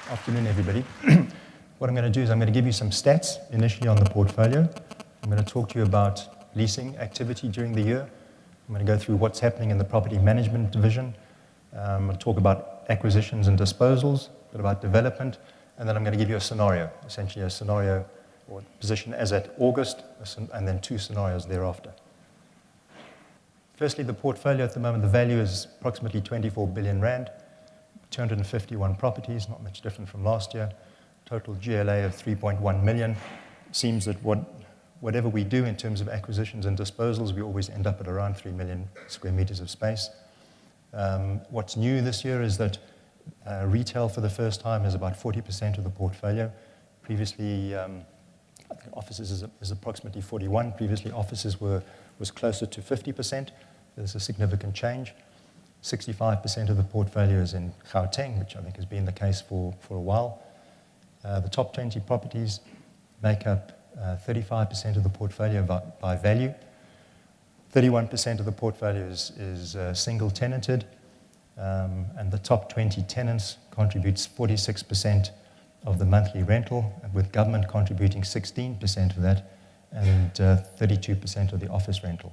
Afternoon, everybody. What I'm going to do is I'm going to give you some stats initially on the portfolio. I'm going to talk to you about leasing activity during the year. I'm going to go through what's happening in the property management division. I'm going to talk about acquisitions and disposals, a bit about development, and then I'm going to give you a scenario, essentially a scenario or position as at August, and then two scenarios thereafter. Firstly, the portfolio at the moment, the value is approximately 24 billion rand, 251 properties, not much different from last year. Total GLA of 3.1 million. It seems that whatever we do in terms of acquisitions and disposals, we always end up at around 3 million square meters of space. What's new this year is that retail for the first time is about 40% of the portfolio. Previously, I think offices is approximately 41. Previously, offices was closer to 50%. There's a significant change. 65% of the portfolio is in Gauteng, which I think has been the case for a while. The top 20 properties make up 35% of the portfolio by value. 31% of the portfolio is single-tenanted, and the top 20 tenants contributes 46% of the monthly rental, with government contributing 16% of that, and 32% of the office rental.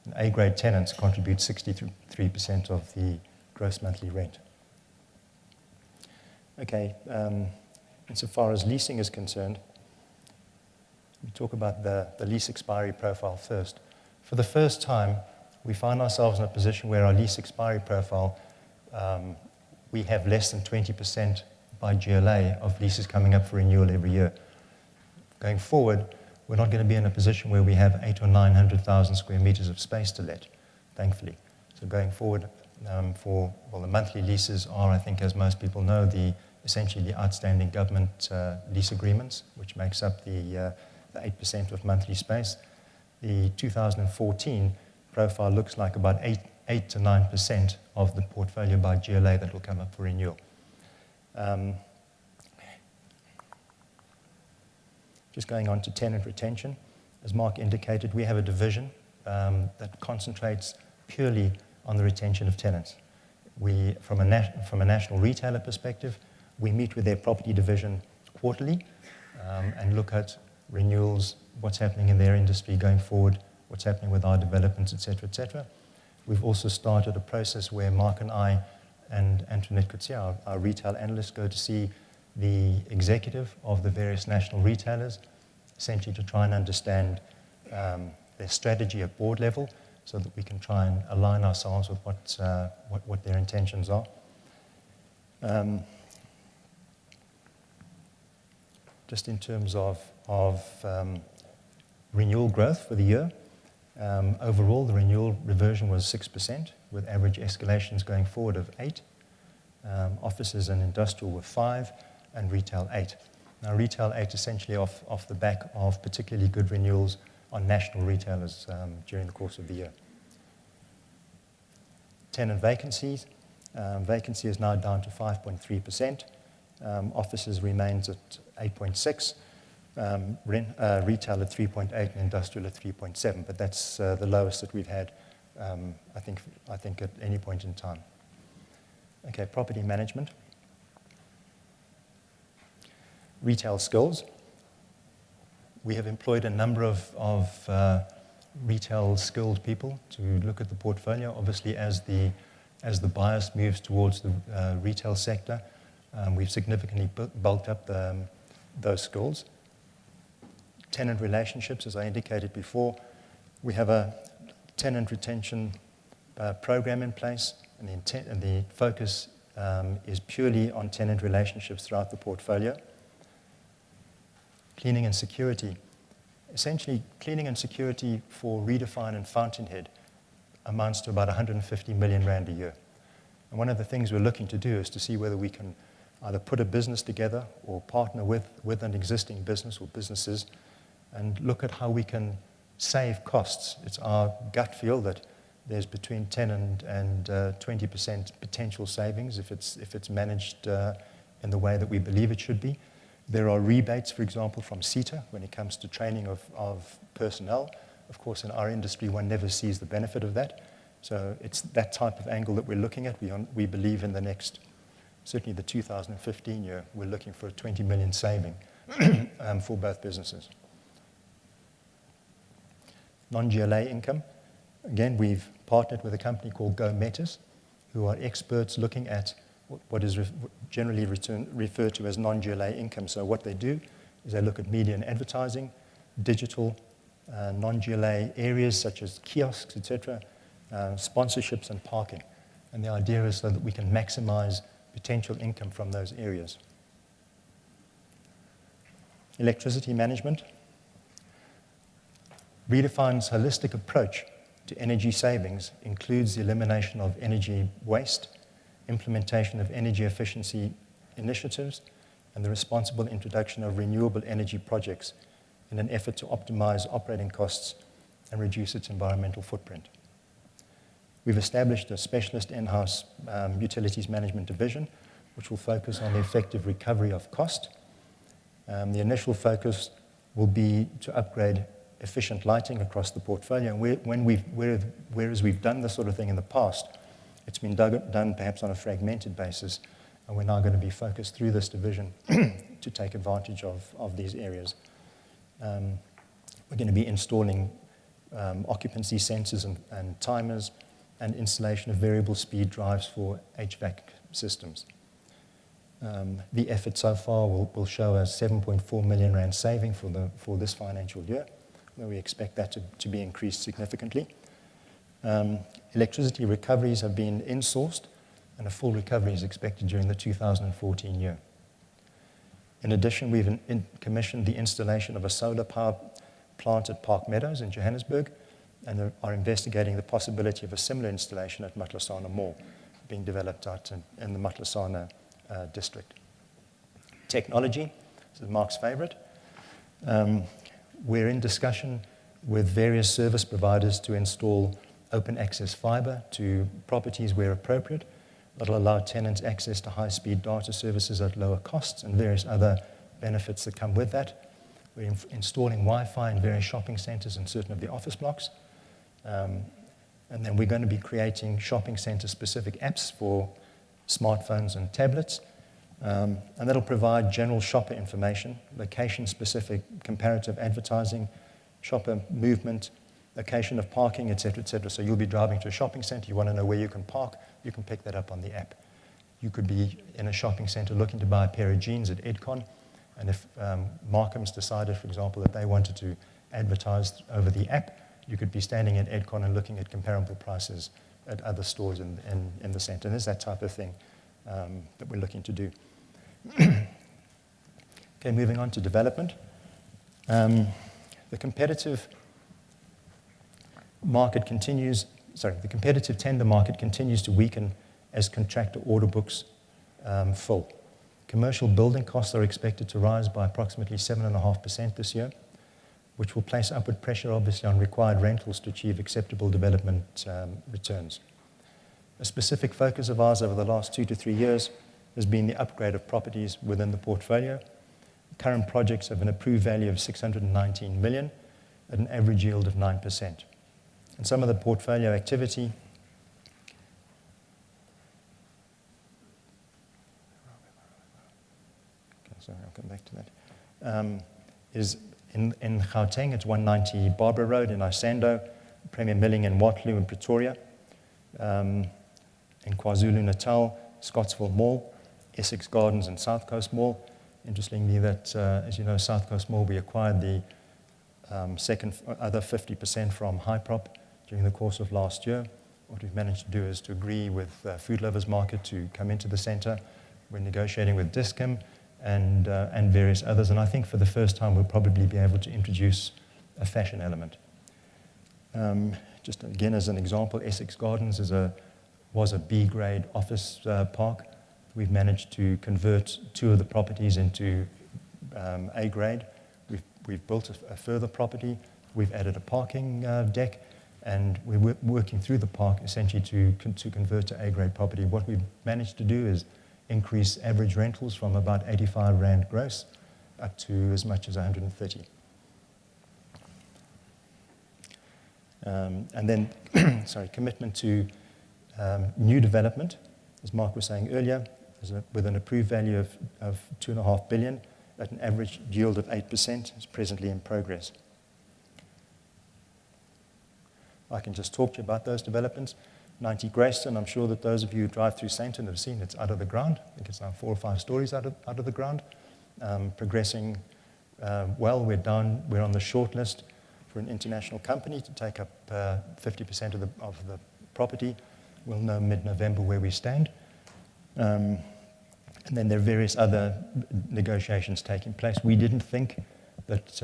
And A-grade tenants contribute 63% of the gross monthly rent. Okay, insofar as leasing is concerned, we talk about the lease expiry profile first. For the first time, we find ourselves in a position where our lease expiry profile, we have less than 20% by GLA of leases coming up for renewal every year. Going forward, we're not going to be in a position where we have 800,000 or 900,000 square meters of space to let, thankfully. So going forward, the monthly leases are, I think, as most people know, essentially the outstanding government lease agreements, which makes up the 8% of monthly space. The 2014 profile looks like about 8 to 9% of the portfolio by GLA that will come up for renewal. Just going on to tenant retention, as Mark indicated, we have a division that concentrates purely on the retention of tenants. From a national retailer perspective, we meet with their property division quarterly and look at renewals, what's happening in their industry going forward, what's happening with our developments, et cetera, et cetera. We've also started a process where Mark and I and Antoinette Coetzee, our retail analyst, go to see the executive of the various national retailers, essentially to try and understand their strategy at board level so that we can try and align ourselves with what their intentions are. Just in terms of renewal growth for the year, overall the renewal reversion was 6%, with average escalations going forward of 8%. Offices and industrial were 5%, and retail 8%. Now, retail 8% essentially off the back of particularly good renewals on national retailers during the course of the year. Tenant vacancies. Vacancy is now down to 5.3%. Offices remains at 8.6%. Retail at 3.8% and industrial at 3.7%, but that's the lowest that we've had, I think at any point in time. Okay, property management. Retail skills. We have employed a number of retail skilled people to look at the portfolio. Obviously, as the bias moves towards the retail sector, we've significantly bulked up those skills. Tenant relationships, as I indicated before, we have a tenant retention program in place, and the focus is purely on tenant relationships throughout the portfolio. Cleaning and security. Essentially, cleaning and security for Redefine and Fountainhead amounts to about 150 million rand a year. And one of the things we're looking to do is to see whether we can either put a business together or partner with an existing business or businesses and look at how we can save costs. It's our gut feel that there's between 10 and 20% potential savings if it's managed in the way that we believe it should be. There are rebates, for example, from SETA when it comes to training of personnel. Of course, in our industry, one never sees the benefit of that. So it's that type of angle that we're looking at. We believe in the next certainly the 2015 year, we're looking for a 20 million saving for both businesses. Non-GLA income. Again, we've partnered with a company called Go Metis, who are experts looking at what is generally referred to as non-GLA income. So what they do is they look at media and advertising, digital, non-GLA areas such as kiosks, etc., sponsorships and parking. And the idea is so that we can maximize potential income from those areas. Electricity management. Redefine's holistic approach to energy savings includes the elimination of energy waste, implementation of energy efficiency initiatives, and the responsible introduction of renewable energy projects in an effort to optimize operating costs and reduce its environmental footprint. We've established a specialist in-house utilities management division, which will focus on the effective recovery of cost. The initial focus will be to upgrade efficient lighting across the portfolio. And whereas we've done this sort of thing in the past, it's been done perhaps on a fragmented basis, and we're now going to be focused through this division to take advantage of these areas. We're going to be installing occupancy sensors and timers, and installation of variable speed drives for HVAC systems. The effort so far will show a 7.4 million rand saving for this financial year, where we expect that to be increased significantly. Electricity recoveries have been insourced, and a full recovery is expected during the 2014 year. In addition, we've commissioned the installation of a solar power plant at Park Meadows in Johannesburg, and are investigating the possibility of a similar installation at Matlasana Mall, being developed out in the Matlasana district. Technology, this is Mark's favorite. We're in discussion with various service providers to install open access fiber to properties where appropriate. That'll allow tenants access to high-speed data services at lower costs and various other benefits that come with that. We're installing Wi-Fi in various shopping centers and certain of the office blocks. And then we're going to be creating shopping center-specific apps for smartphones and tablets. And that'll provide general shopper information, location-specific comparative advertising, shopper movement, location of parking, etc., etc. So you'll be driving to a shopping center, you want to know where you can park, you can pick that up on the app. You could be in a shopping center looking to buy a pair of jeans at Edcon, and if Markham's decided, for example, that they wanted to advertise over the app, you could be standing at Edcon and looking at comparable prices at other stores in the center. And there's that type of thing that we're looking to do. Okay, moving on to development. The competitive tender market continues to weaken as contractor order books fill. Commercial building costs are expected to rise by approximately 7.5% this year, which will place upward pressure, obviously, on required rentals to achieve acceptable development returns. A specific focus of ours over the last 2 to 3 years has been the upgrade of properties within the portfolio. Current projects have an approved value of 619 million at an average yield of 9%. And some of the portfolio activity I'll come back to that, is in Gauteng, it's 190 Barbara Road in Isando, Premier Milling in Waterloo in Pretoria, in KwaZulu-Natal, Scottsville Mall, Essex Gardens and South Coast Mall. Interestingly, that, as you know, South Coast Mall, we acquired the other 50% from Hyprop during the course of last year. What we've managed to do is to agree with Food Lovers Market to come into the centre. We're negotiating with Dis-Chem and various others, and I think for the first time we'll probably be able to introduce a fashion element. Just again as an example, Essex Gardens was a B-grade office park. We've managed to convert 2 of the properties into A-grade. We've built a further property. We've added a parking deck, and we're working through the park essentially to convert to A-grade property. What we've managed to do is increase average rentals from about 85 Rand gross up to as much as 130. And then, commitment to new development, as Mark was saying earlier. with an approved value of 2.5 billion at an average yield of 8%, is presently in progress. I can just talk to you about those developments. 90 Grayston, I'm sure that those of you who drive through Sandton have seen it's out of the ground. I think it's now 4 or 5 stories out of the ground. Progressing well. We're on the short list for an international company to take up 50% of the property. We'll know mid-November where we stand. And then there are various other negotiations taking place. We didn't think that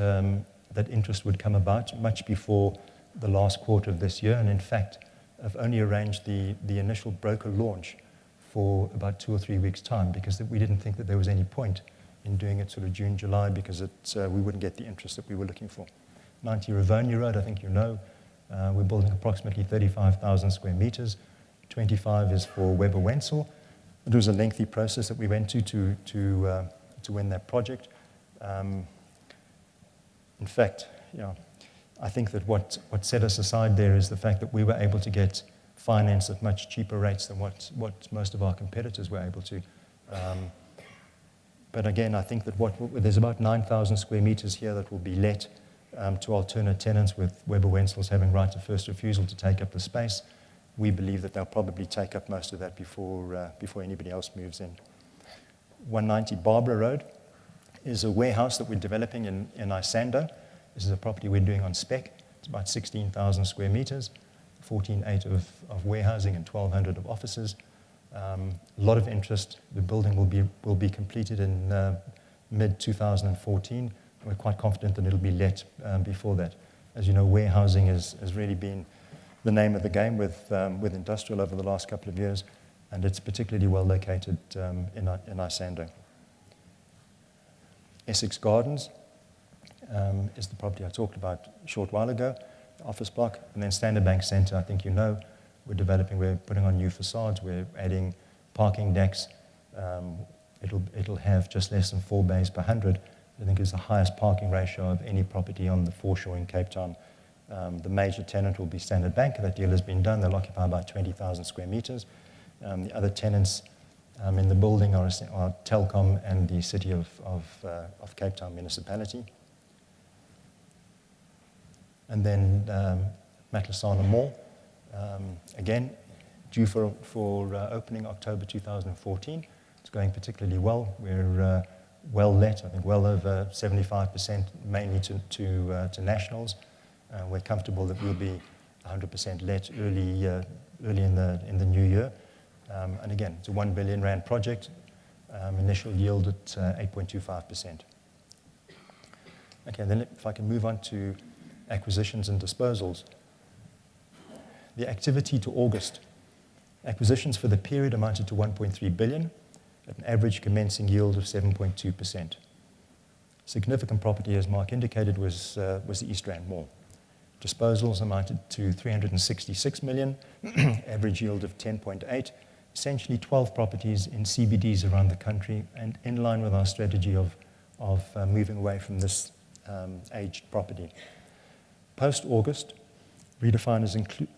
that interest would come about much before the last quarter of this year, and in fact, I've only arranged the initial broker launch for about 2 or 3 weeks' time, because we didn't think that there was any point in doing it sort of June, July, because we wouldn't get the interest that we were looking for. 90 Rivonia Road, I think you know, we're building approximately 35,000 square meters. 25 is for Weber Wenzel. It was a lengthy process that we went to win that project. In fact, I think that what set us aside there is the fact that we were able to get finance at much cheaper rates than what most of our competitors were able to. But again, I think that there's about 9,000 square meters here that will be let to alternate tenants, with Weber Wenzel's having right of first refusal to take up the space. We believe that they'll probably take up most of that before anybody else moves in. 190 Barbara Road is a warehouse that we're developing in Isando. This is a property we're doing on spec. It's about 16,000 square meters, 14.8 of warehousing and 1,200 of offices. A lot of interest. The building will be completed in mid-2014. We're quite confident that it'll be let before that. As you know, warehousing has really been the name of the game with industrial over the last couple of years, and it's particularly well located in Isando. Essex Gardens is the property I talked about a short while ago, office block, and then Standard Bank Centre, I think you know, we're putting on new facades, we're adding parking decks. It'll have just less than 4 bays per 100. I think is the highest parking ratio of any property on the foreshore in Cape Town. The major tenant will be Standard Bank. That deal has been done. They'll occupy about 20,000 square meters. The other tenants in the building are Telkom and the City of Cape Town Municipality. And then Matlosana Mall, again, due for opening October 2014. It's going particularly well. We're well let, I think well over 75%, mainly to nationals. We're comfortable that we'll be 100% let early in the new year. And again, it's a 1 billion rand project, initial yield at 8.25%. Okay, then if I can move on to acquisitions and disposals. The activity to August. Acquisitions for the period amounted to 1.3 billion at an average commencing yield of 7.2%. Significant property, as Mark indicated, was the East Rand Mall. Disposals amounted to 366 million, average yield of 10.8, essentially 12 properties in CBDs around the country, and in line with our strategy of moving away from this aged property. Post-August, Redefine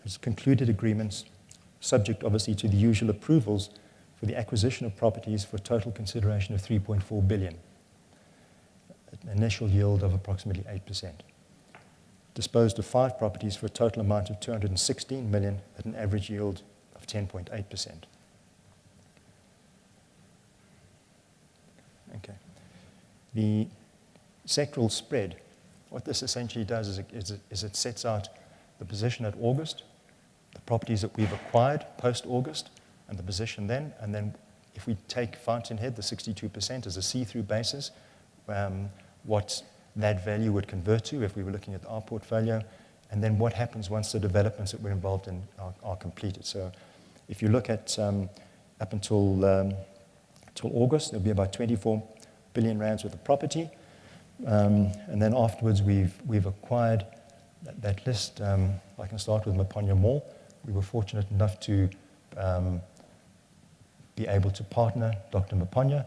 has concluded agreements, subject obviously to the usual approvals, for the acquisition of properties for a total consideration of 3.4 billion, an initial yield of approximately 8%. Disposed of 5 properties for a total amount of 216 million at an average yield of 10.8%. Okay. The sectoral spread, what this essentially does is it sets out the position at August, the properties that we've acquired post-August, and the position then, and then if we take Fountainhead, the 62% as a see-through basis, what that value would convert to if we were looking at our portfolio, and then what happens once the developments that we're involved in are completed. So if you look at up until August, there'll be about 24 billion rands worth of property, and then afterwards we've acquired that list. I can start with Maponya Mall. We were fortunate enough to be able to partner Dr. Maponya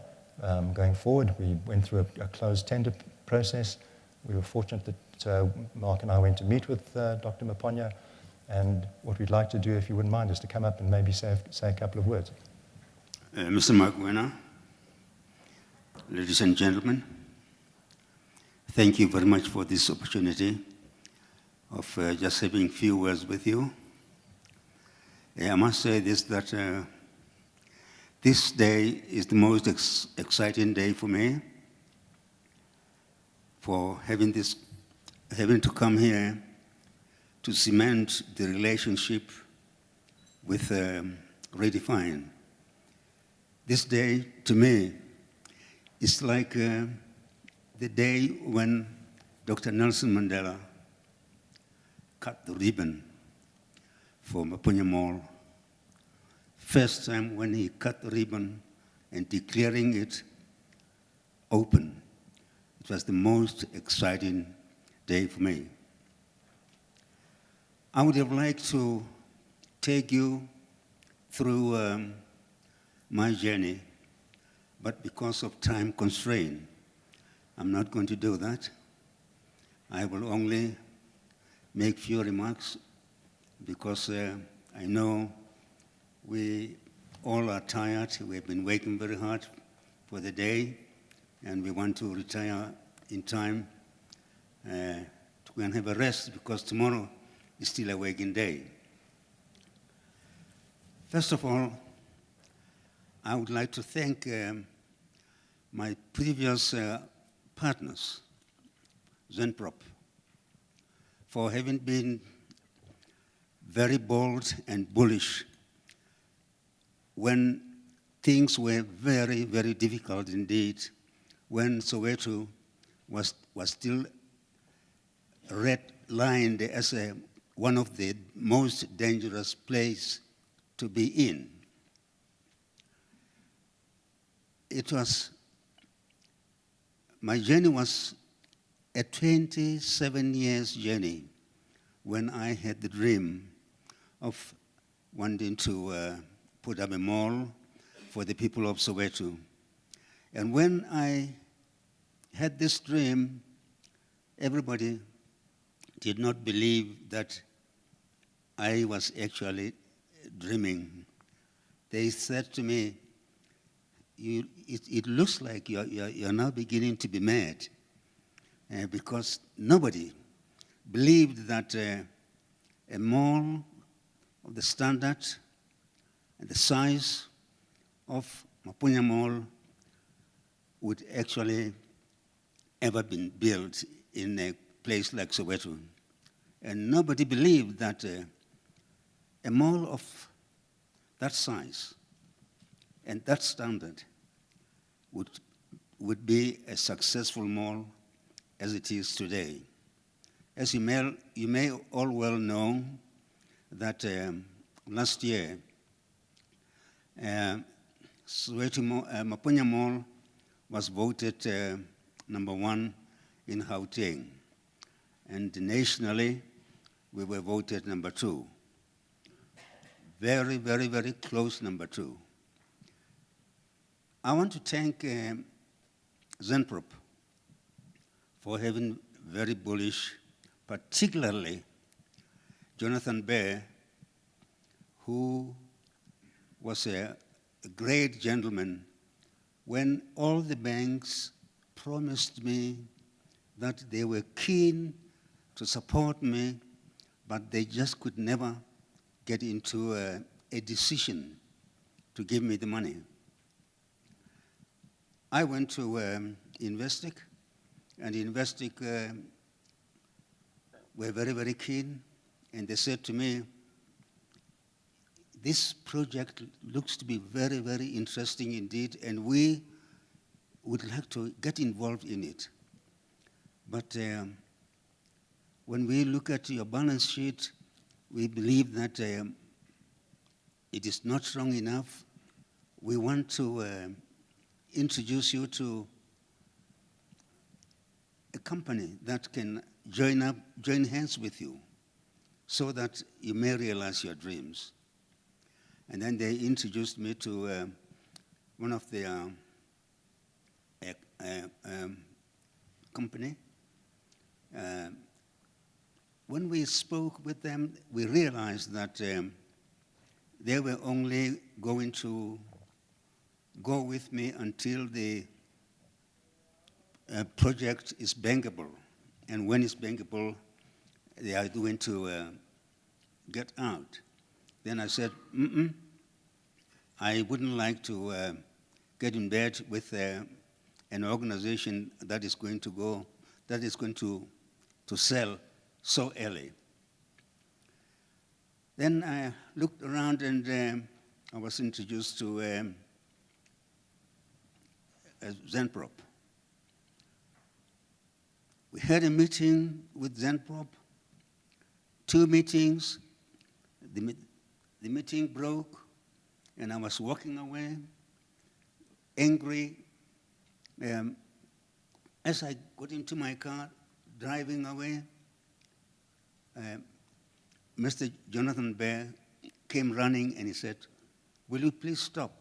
going forward. We went through a closed tender process. We were fortunate that Mark and I went to meet with Dr. Maponya, and what we'd like to do, if you wouldn't mind, is to come up and maybe say a couple of words. Mr. Magwena, ladies and gentlemen, thank you very much for this opportunity of just having a few words with you. I must say this, that this day is the most exciting day for me, for having to come here to cement the relationship with Redefine. This day, to me, is like the day when Dr. Nelson Mandela cut the ribbon for Maponya Mall. First time when he cut the ribbon and declaring it open. It was the most exciting day for me. I would have liked to take you through my journey, but because of time constraint, I'm not going to do that. I will only make few remarks because I know we all are tired. We've been working very hard for the day, and we want to retire in time to go and have a rest because tomorrow is still a working day. First of all, I would like to thank my previous partners, Zenprop, for having been very bold and bullish when things were very, very difficult indeed, when Soweto was still red-lined as one of the most dangerous places to be in. My journey was a 27 years journey when I had the dream of wanting to put up a mall for the people of Soweto. And when I had this dream, everybody did not believe that I was actually dreaming. They said to me, it looks like you're now beginning to be mad because nobody believed that a mall of the standard and the size of Maponya Mall would actually ever been built in a place like Soweto. And nobody believed that a mall of that size and that standard would be a successful mall as it is today. As you may all well know that last year, Maponya Mall was voted #1 in Gauteng, and nationally we were voted #2. Very, very, very close #2. I want to thank Zenprop for having very bullish, particularly Jonathan Bear, who was a great gentleman when all the banks promised me that they were keen to support me, but they just could never get into a decision to give me the money. I went to Investec, and Investec were very, very keen, and they said to me, this project looks to be very, very interesting indeed, and we would like to get involved in it. But when we look at your balance sheet, we believe that it is not strong enough. We want to introduce you to a company that can join hands with you so that you may realize your dreams. And then they introduced me to one of the company. When we spoke with them, we realized that they were only going to go with me until the project is bankable. And when it's bankable, they are going to get out. Then I said, I wouldn't like to get in bed with an organization that is going to sell so early. Then I looked around and I was introduced to Zenprop. We had a meeting with Zenprop, 2 meetings. The meeting broke, and I was walking away, angry. As I got into my car, driving away, Mr. Jonathan Bear came running and he said, "Will you please stop?"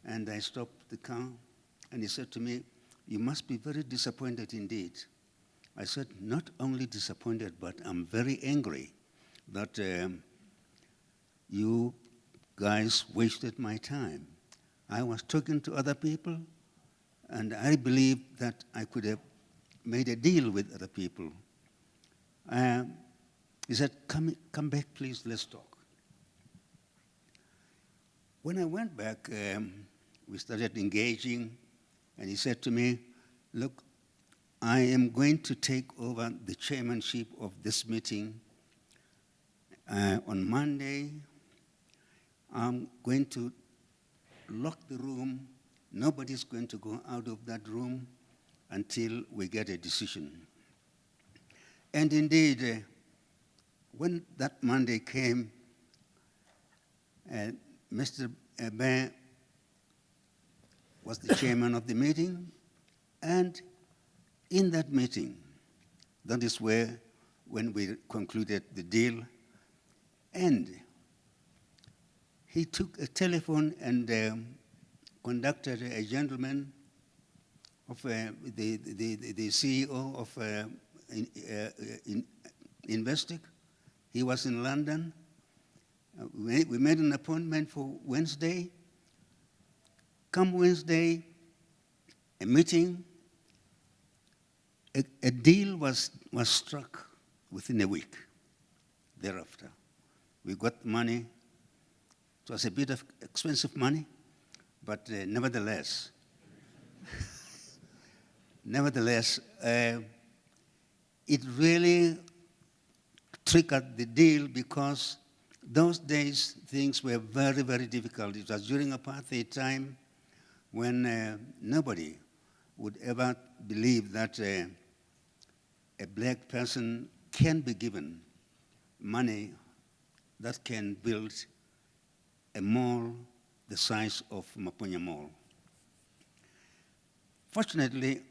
And I stopped the car, and he said to me, "You must be very disappointed indeed." I said, "Not only disappointed, but I'm very angry that you guys wasted my time. I was talking to other people, and I believe that I could have made a deal with other people." He said, come back, please, let's talk. When I went back, we started engaging, and he said to me, "Look, I am going to take over the chairmanship of this meeting. On Monday, I'm going to lock the room. Nobody's going to go out of that room until we get a decision." And indeed, when that Monday came, Mr. Bear was the chairman of the meeting, and in that meeting, that is when we concluded the deal, and he took a telephone and conducted a gentleman of the CEO of Investec. He was in London. We made an appointment for Wednesday. Come Wednesday, a meeting. A deal was struck within a week thereafter. We got money. It was a bit of expensive money, but nevertheless, it really triggered the deal, because those days things were very, very difficult. It was during apartheid time when nobody would ever believe that a black person can be given money that can build a mall the size of Maponya Mall. Fortunately,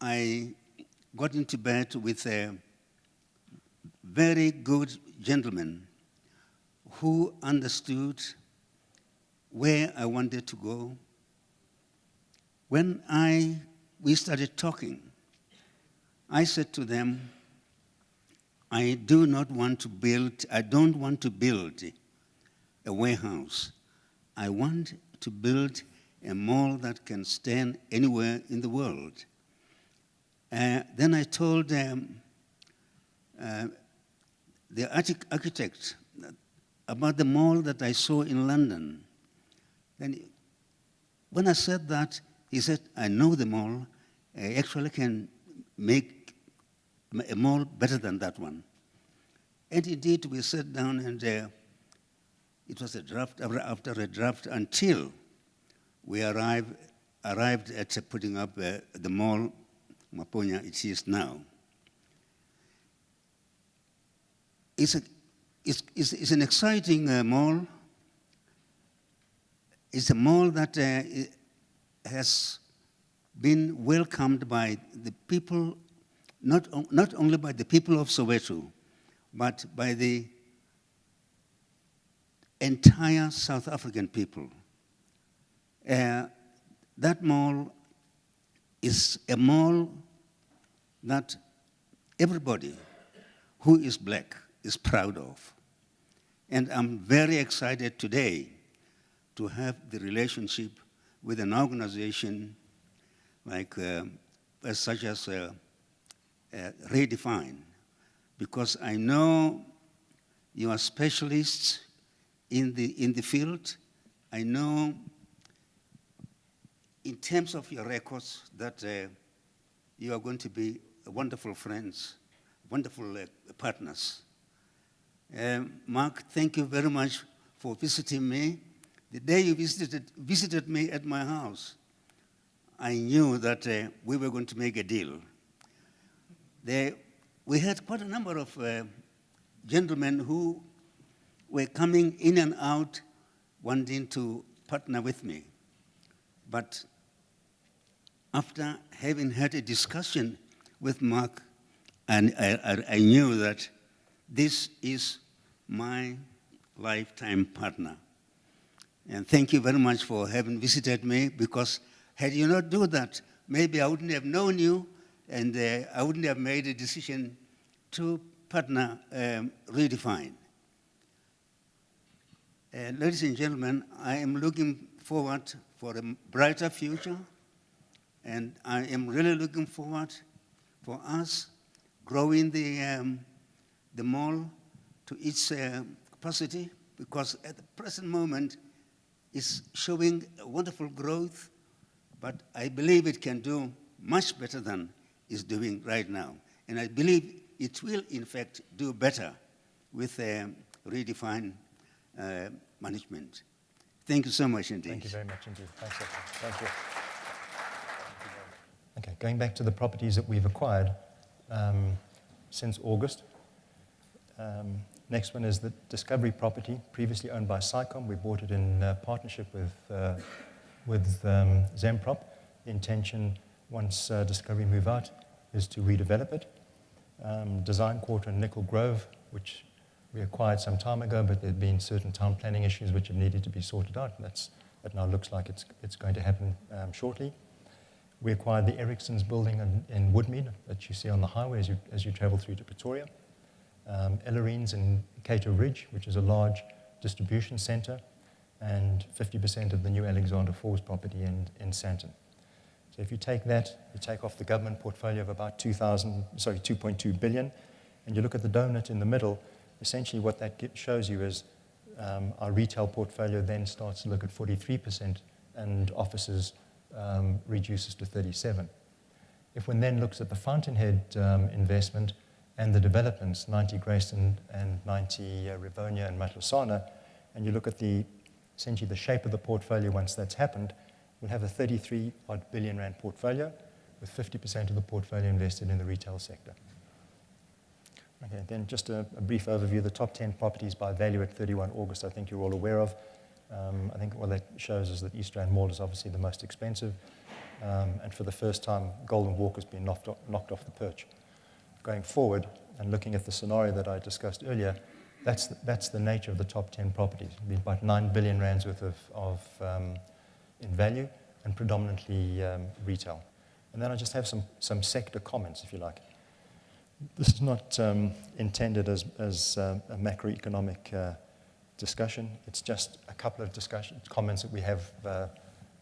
I got into bed with a very good gentleman who understood where I wanted to go. When we started talking, I said to them, I don't want to build a warehouse. I want to build a mall that can stand anywhere in the world. Then I told them, the architect about the mall that I saw in London. Then when I said that, he said, I know the mall. I actually can make a mall better than that one. And indeed, we sat down, and it was a draft after a draft until we arrived at putting up the mall, Maponya, it is now. It's an exciting mall. It's a mall that has been welcomed by the people, not only by the people of Soweto, but by the entire South African people. That mall is a mall that everybody who is black is proud of. And I'm very excited today to have the relationship with an organization like such as Redefine, because I know you are specialists in the field. I know in terms of your records that you are going to be wonderful friends, wonderful partners. Mark, thank you very much for visiting me. The day you visited me at my house, I knew that we were going to make a deal. We had quite a number of gentlemen who were coming in and out wanting to partner with me. But after having had a discussion with Mark, and I knew that this is my lifetime partner. And thank you very much for having visited me, because had you not do that, maybe I wouldn't have known you, and I wouldn't have made a decision to partner Redefine. Ladies and gentlemen, I am looking forward for a brighter future, and I am really looking forward for us growing the mall to its capacity, because at the present moment it's showing a wonderful growth, but I believe it can do much better than it's doing right now. And I believe it will, in fact, do better with Redefine management. Thank you so much indeed. Thank you very much indeed. Thanks, Dr. Thank you. Okay, going back to the properties that we've acquired since August. Next one is the Discovery property, previously owned by SICOM. We bought it in partnership with Zemprop. The intention, once Discovery move out, is to redevelop it. Design Quarter in Nickel Grove, which we acquired some time ago, but there have been certain town planning issues which have needed to be sorted out. And that now looks like it's going to happen shortly. We acquired the Ericsson's building in Woodmead that you see on the highway as you travel through to Pretoria. Ellerines in Cato Ridge, which is a large distribution center, and 50% of the new Alexander Forbes property in Sandton. So if you take that, you take off the government portfolio of about 2.2 billion, and you look at the donut in the middle, essentially what that shows you is our retail portfolio then starts to look at 43%, and offices reduces to 37%. If one then looks at the Fountainhead investment and the developments, 90 Grayston and 90 Rivonia and Matlosana, and you look at essentially the shape of the portfolio once that's happened, we'll have a 33-odd billion rand portfolio with 50% of the portfolio invested in the retail sector. Okay, then just a brief overview of the top 10 properties by value at 31 August, I think you're all aware of. I think what that shows is that East Rand Mall is obviously the most expensive, and for the first time, Golden Walk has been knocked off the perch. Going forward, and looking at the scenario that I discussed earlier, that's the nature of the top 10 properties. It'll be about 9 billion rands worth of in value, and predominantly retail. And then I just have some sector comments, if you like. This is not intended as a macroeconomic discussion. It's just a couple of comments that we have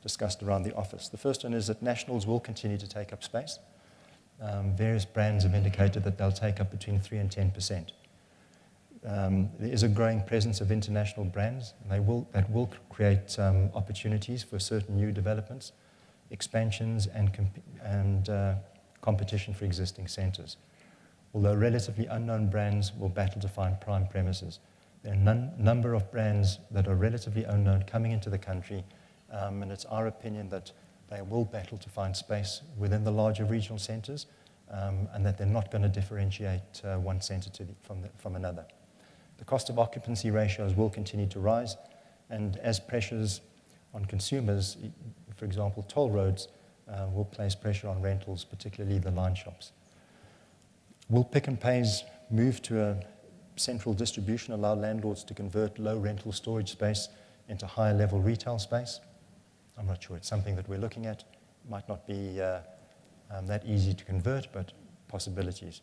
discussed around the office. The first one is that nationals will continue to take up space. Various brands have indicated that they'll take up between 3 and 10%. There is a growing presence of international brands, and that will create opportunities for certain new developments, expansions, and competition for existing centres. Although relatively unknown brands will battle to find prime premises. There are a number of brands that are relatively unknown coming into the country, and it's our opinion that they will battle to find space within the larger regional centres, and that they're not going to differentiate one centre from another. The cost of occupancy ratios will continue to rise, and as pressures on consumers, for example, toll roads, will place pressure on rentals, particularly the line shops. Will Pick n Pay's move to a central distribution allow landlords to convert low rental storage space into higher level retail space? I'm not sure. It's something that we're looking at. It might not be that easy to convert, but possibilities.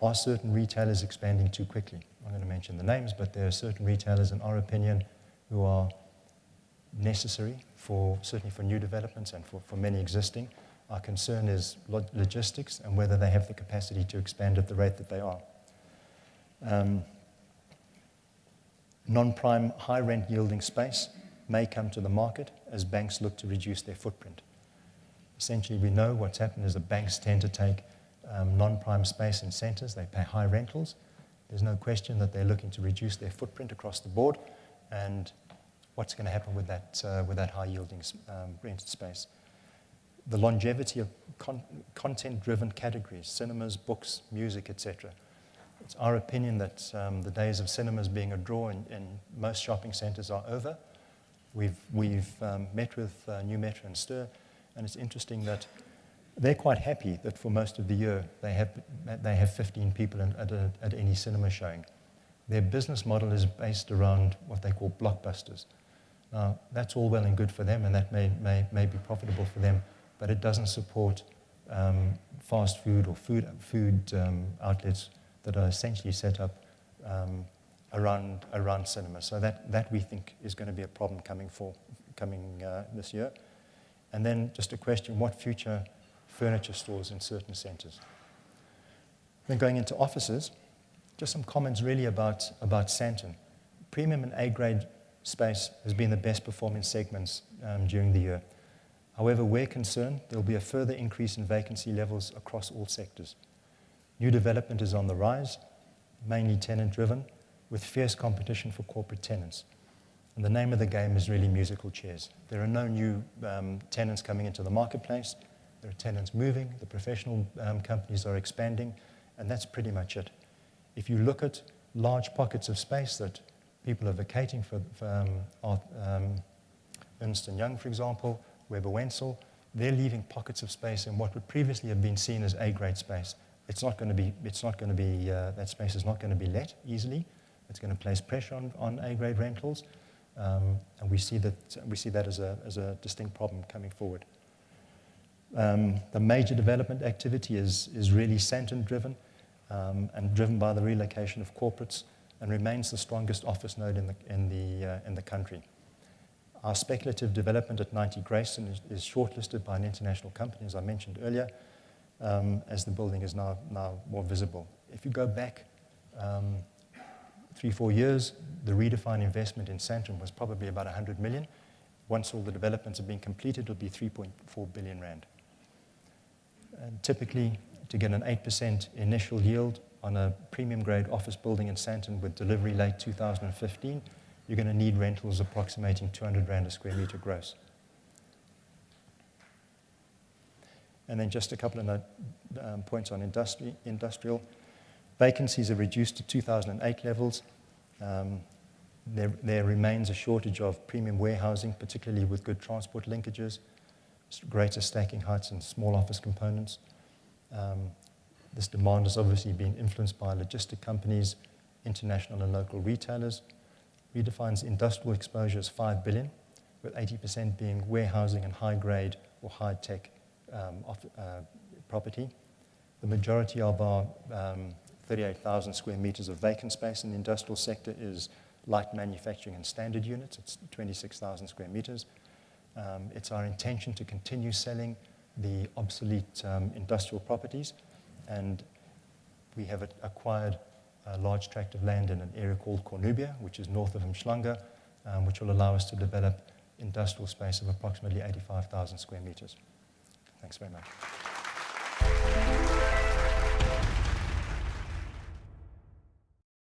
Are certain retailers expanding too quickly? I'm going to mention the names, but there are certain retailers, in our opinion, who are necessary for certainly for new developments and for many existing. Our concern is logistics and whether they have the capacity to expand at the rate that they are. Non-prime high rent yielding space may come to the market as banks look to reduce their footprint. Essentially, we know what's happened is the banks tend to take non-prime space in centres. They pay high rentals. There's no question that they're looking to reduce their footprint across the board. And what's going to happen with that high-yielding rented space? The longevity of content-driven categories, cinemas, books, music, etc. It's our opinion that the days of cinemas being a draw in most shopping centres are over. We've met with New Metro and Stir, and it's interesting that they're quite happy that for most of the year they have 15 people at any cinema showing. Their business model is based around what they call blockbusters. Now, that's all well and good for them, and that may be profitable for them, but it doesn't support fast food or food outlets that are essentially set up around cinema. So that we think is going to be a problem coming this year. And then just a question, what future furniture stores in certain centres? Then going into offices, just some comments really about Sandton. Premium and A-grade space has been the best performing segments during the year. However, we're concerned there will be a further increase in vacancy levels across all sectors. New development is on the rise, mainly tenant-driven, with fierce competition for corporate tenants. And the name of the game is really musical chairs. There are no new tenants coming into the marketplace. There are tenants moving. The professional companies are expanding, and that's pretty much it. If you look at large pockets of space that people are vacating for Ernst & Young, for example, Weber Wenzel, they're leaving pockets of space in what would previously have been seen as A-grade space. That space is not going to be let easily. It's going to place pressure on A-grade rentals, and we see that as a distinct problem coming forward. The major development activity is really Sandton-driven and driven by the relocation of corporates, and remains the strongest office node in the country. Our speculative development at 90 Grayson is shortlisted by an international company, as I mentioned earlier, as the building is now more visible. If you go back 3-4 years, the redefined investment in Sandton was probably about 100 million. Once all the developments have been completed, it'll be 3.4 billion rand. And typically, to get an 8% initial yield on a premium grade office building in Sandton with delivery late 2015, you're going to need rentals approximating 200 rand a square meter gross. And then just a couple of points on industrial. Vacancies are reduced to 2008 levels. There remains a shortage of premium warehousing, particularly with good transport linkages, greater stacking heights and small office components. This demand has obviously been influenced by logistic companies, international and local retailers. Redefines industrial exposure as 5 billion, with 80% being warehousing and high-grade or high-tech property. The majority of our 38,000 square meters of vacant space in the industrial sector is light manufacturing and standard units. It's 26,000 square meters. It's our intention to continue selling the obsolete industrial properties, and we have acquired a large tract of land in an area called Cornubia, which is north of Umhlanga, which will allow us to develop industrial space of approximately 85,000 square meters. Thanks very much.